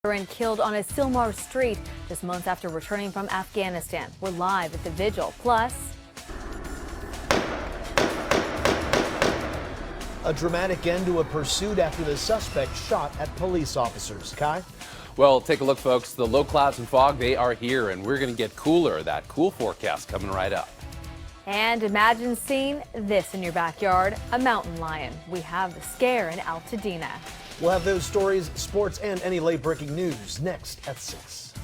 Veteran killed on a Sylmar street just months after returning from Afghanistan. We're live at the vigil. Plus, a dramatic end to a pursuit after the suspect shot at police officers. Kai? Well, take a look, folks. The low clouds and fog, they are here, and we're going to get cooler. That cool forecast coming right up. and imagine seeing this in your backyard, a mountain lion. We have the scare in Altadena. We'll have those stories, sports, and any late breaking news next at 6.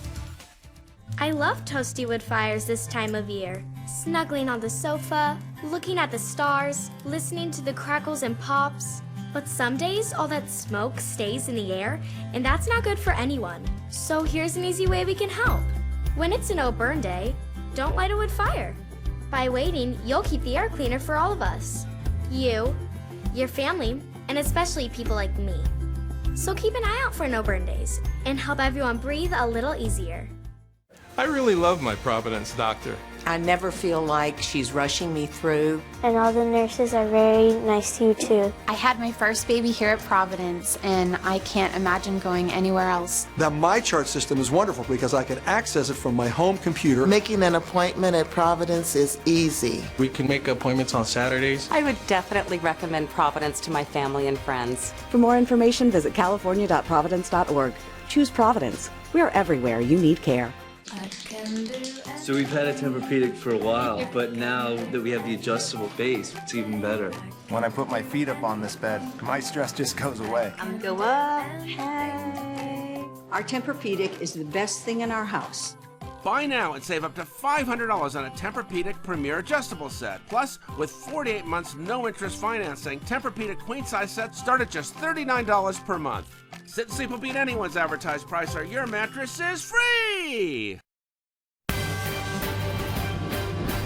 I love toasty wood fires this time of year. Snuggling on the sofa, looking at the stars, listening to the crackles and pops. But some days, all that smoke stays in the air, and that's not good for anyone. So here's an easy way we can help. When it's a no-burn day, don't light a wood fire. By waiting, you'll keep the air cleaner for all of us. You, your family, and especially people like me. So keep an eye out for no-burn days, and help everyone breathe a little easier. I really love my Providence doctor. I never feel like she's rushing me through. And all the nurses are very nice to you too. I had my first baby here at Providence, and I can't imagine going anywhere else. The MyChart system is wonderful because I can access it from my home computer. Making an appointment at Providence is easy. We can make appointments on Saturdays. I would definitely recommend Providence to my family and friends. For more information, visit california.providence.org. Choose Providence. We are everywhere you need care. So we've had a Tempur-Pedic for a while, but now that we have the adjustable base, it's even better. When I put my feet up on this bed, my stress just goes away. Go up, hey. Our Tempur-Pedic is the best thing in our house. Buy now and save up to $500 on a Tempur-Pedic Premier adjustable set. Plus, with 48 months no-interest financing, Tempur-Pedic queen-size sets start at just $39 per month. Sit and Sleep will beat anyone's advertised price, or your mattress is free!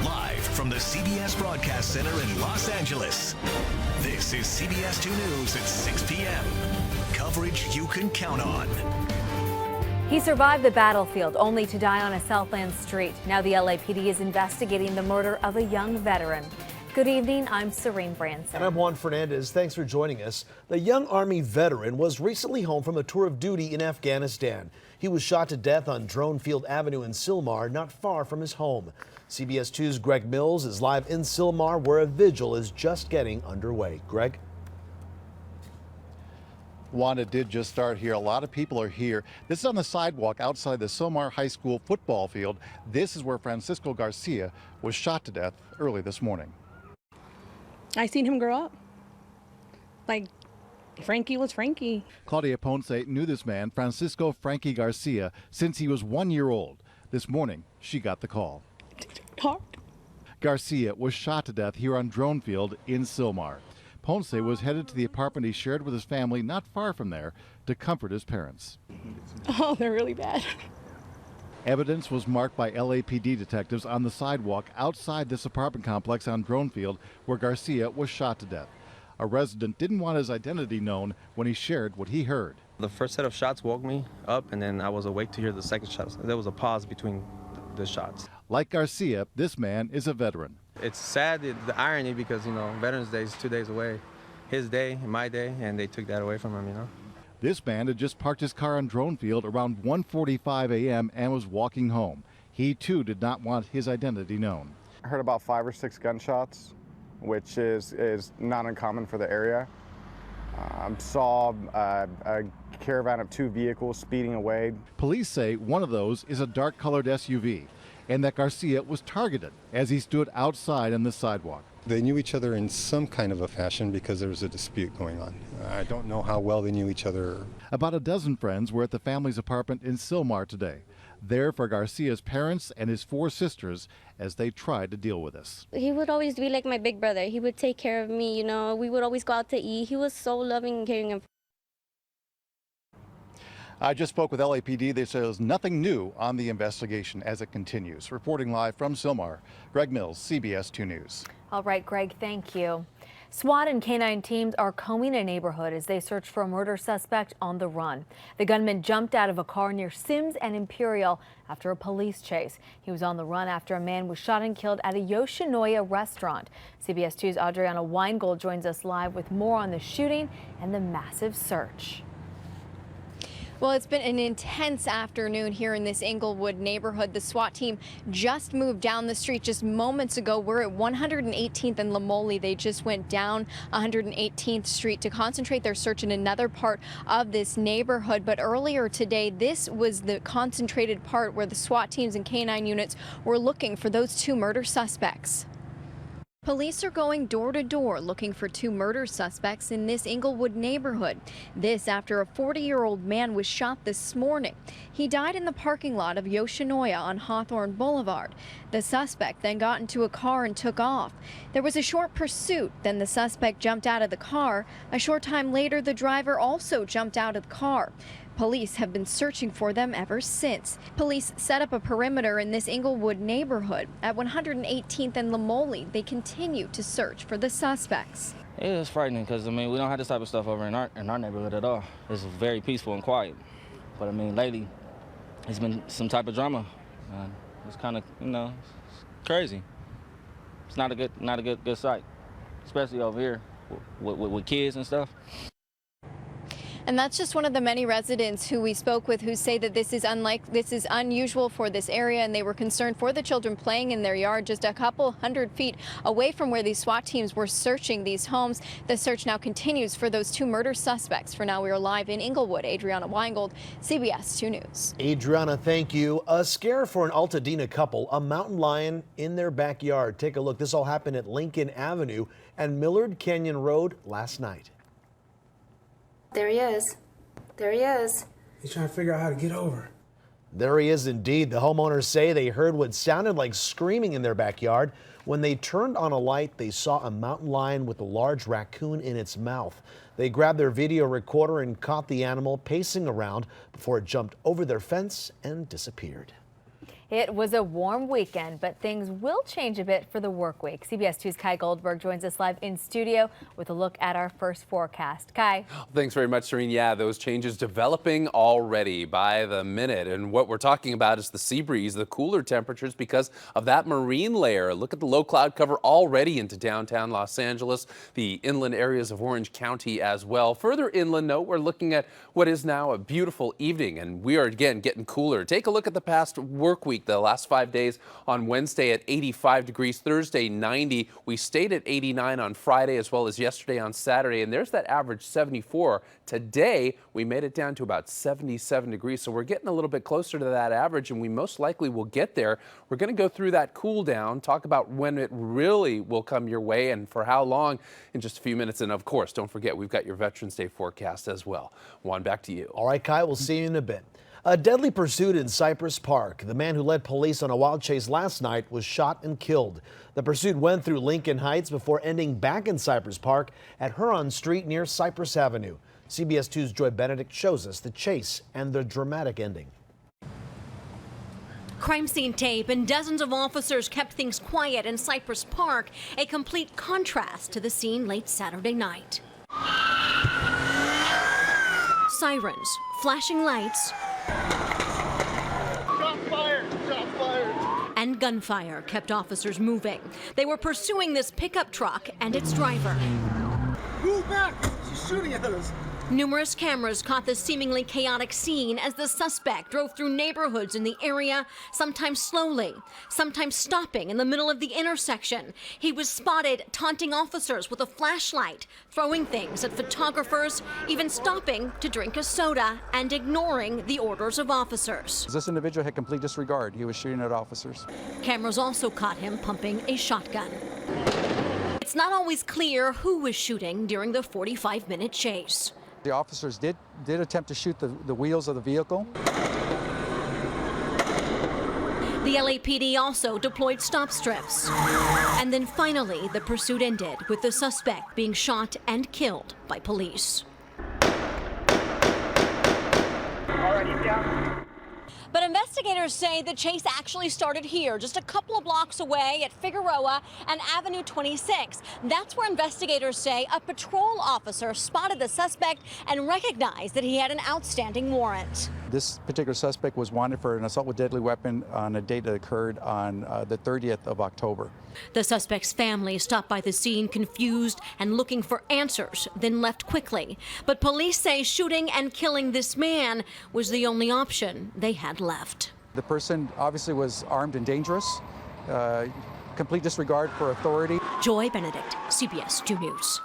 Live from the CBS Broadcast Center in Los Angeles, this is CBS 2 News at 6 p.m. Coverage you can count on. He survived the battlefield only to die on a Southland street. Now the LAPD is investigating the murder of a young veteran. Good evening, I'm Serene Branson. And I'm Juan Fernandez. Thanks for joining us. The young Army veteran was recently home from a tour of duty in Afghanistan. He was shot to death on Dronefield Avenue in Sylmar, not far from his home. CBS 2's Greg Mills is live in Sylmar, where a vigil is just getting underway. Greg? Juan, it did just start here. A lot of people are here. This is on the sidewalk outside the Sylmar High School football field. This is where Francisco Garcia was shot to death early this morning. I seen him grow up. Like, Frankie was Frankie. Claudia Ponce knew this man, Francisco Frankie Garcia, since he was 1 year old. This morning, she got the call. Garcia was shot to death here on Dronefield in Sylmar. Ponce was headed to the apartment he shared with his family not far from there to comfort his parents. Oh, they're really bad. Evidence was marked by LAPD detectives on the sidewalk outside this apartment complex on Dronefield where Garcia was shot to death. A resident didn't want his identity known when he shared what he heard. The first set of shots woke me up, and then I was awake to hear the second shot. There was a pause between the shots. Like Garcia, this man is a veteran. It's sad, the irony, because, you know, Veterans Day is 2 days away. His day, my day, and they took that away from him, you know. This man had just parked his car on Dronefield around 1:45 a.m. and was walking home. He, too, did not want his identity known. I heard about 5 or 6 gunshots, which is not uncommon for the area. Saw a caravan of 2 vehicles speeding away. Police say one of those is a dark-colored SUV, and that Garcia was targeted as he stood outside on the sidewalk. They knew each other in some kind of a fashion because there was a dispute going on. I don't know how well they knew each other. About a dozen friends were at the family's apartment in Sylmar today, there for Garcia's parents and his 4 sisters as they tried to deal with this. He would always be like my big brother. He would take care of me, you know. We would always go out to eat. He was so loving and caring. I just spoke with LAPD. They say there's nothing new on the investigation as it continues. Reporting live from Sylmar, Greg Mills, CBS 2 News. All right, Greg, thank you. SWAT and K-9 teams are combing a neighborhood as they search for a murder suspect on the run. The gunman jumped out of a car near Sims and Imperial after a police chase. He was on the run after a man was shot and killed at a Yoshinoya restaurant. CBS 2's Adriana Weingold joins us live with more on the shooting and the massive search. Well, it's been an intense afternoon here in this Englewood neighborhood. The SWAT team just moved down the street just moments ago. We're at 118th and Lamoli. They just went down 118th Street to concentrate their search in another part of this neighborhood. But earlier today, this was the concentrated part where the SWAT teams and K-9 units were looking for those two murder suspects. Police are going door to door looking for two murder suspects in this Englewood neighborhood. This after a 40-year-old man was shot this morning. He died in the parking lot of Yoshinoya on Hawthorne Boulevard. The suspect then got into a car and took off. There was a short pursuit. Then the suspect jumped out of the car. A short time later, the driver also jumped out of the car. Police have been searching for them ever since. Police set up a perimeter in this Englewood neighborhood. At 118th and Lamoli, they continue to search for the suspects. It is frightening because, we don't have this type of stuff over in our neighborhood at all. It's very peaceful and quiet. But, lately, it's been some type of drama. It's kind of, it's crazy. It's not a good sight, especially over here with kids and stuff. And that's just one of the many residents who we spoke with who say that this is unusual for this area, and they were concerned for the children playing in their yard just a couple hundred feet away from where these SWAT teams were searching these homes. The search now continues for those two murder suspects. For now, we are live in Englewood. Adriana Weingold, CBS 2 News. Adriana, thank you. A scare for an Altadena couple, a mountain lion in their backyard. Take a look. This all happened at Lincoln Avenue and Millard Canyon Road last night. There he is. There he is. He's trying to figure out how to get over. There he is indeed. The homeowners say they heard what sounded like screaming in their backyard. When they turned on a light, they saw a mountain lion with a large raccoon in its mouth. They grabbed their video recorder and caught the animal pacing around before it jumped over their fence and disappeared. It was a warm weekend, but things will change a bit for the work week. CBS 2's Kai Goldberg joins us live in studio with a look at our first forecast. Kai. Thanks very much, Serene. Yeah, those changes developing already by the minute. And what we're talking about is the sea breeze, the cooler temperatures because of that marine layer. Look at the low cloud cover already into downtown Los Angeles, the inland areas of Orange County as well. Further inland, note, we're looking at what is now a beautiful evening, and we are again getting cooler. Take a look at the past work week. The last 5 days on Wednesday at 85 degrees, Thursday 90. We stayed at 89 on Friday as well as yesterday on Saturday, and there's that average 74. Today we made it down to about 77 degrees, so we're getting a little bit closer to that average, and we most likely will get there. We're going to go through that cool down, talk about when it really will come your way and for how long in just a few minutes. And of course, don't forget, we've got your Veterans Day forecast as well. Juan, back to you. All right, Kai, we'll see you in a bit. A deadly pursuit in Cypress Park. The man who led police on a wild chase last night was shot and killed. The pursuit went through Lincoln Heights before ending back in Cypress Park at Huron Street near Cypress Avenue. CBS 2's Joy Benedict shows us the chase and the dramatic ending. Crime scene tape and dozens of officers kept things quiet in Cypress Park, a complete contrast to the scene late Saturday night. Sirens, flashing lights, and gunfire kept officers moving. They were pursuing this pickup truck and its driver. Move back! She's shooting at us! Numerous cameras caught the seemingly chaotic scene as the suspect drove through neighborhoods in the area, sometimes slowly, sometimes stopping in the middle of the intersection. He was spotted taunting officers with a flashlight, throwing things at photographers, even stopping to drink a soda and ignoring the orders of officers. This individual had complete disregard. He was shooting at officers. Cameras also caught him pumping a shotgun. It's not always clear who was shooting during the 45-minute chase. The officers did attempt to shoot the wheels of the vehicle. The LAPD also deployed stop strips. And then finally, the pursuit ended with the suspect being shot and killed by police. But investigators say the chase actually started here, just a couple of blocks away at Figueroa and Avenue 26. That's where investigators say a patrol officer spotted the suspect and recognized that he had an outstanding warrant. This particular suspect was wanted for an assault with deadly weapon on a date that occurred on the 30th of October. The suspect's family stopped by the scene confused and looking for answers, then left quickly. But police say shooting and killing this man was the only option they had left. The person obviously was armed and dangerous, complete disregard for authority. Joy Benedict, CBS 2 News.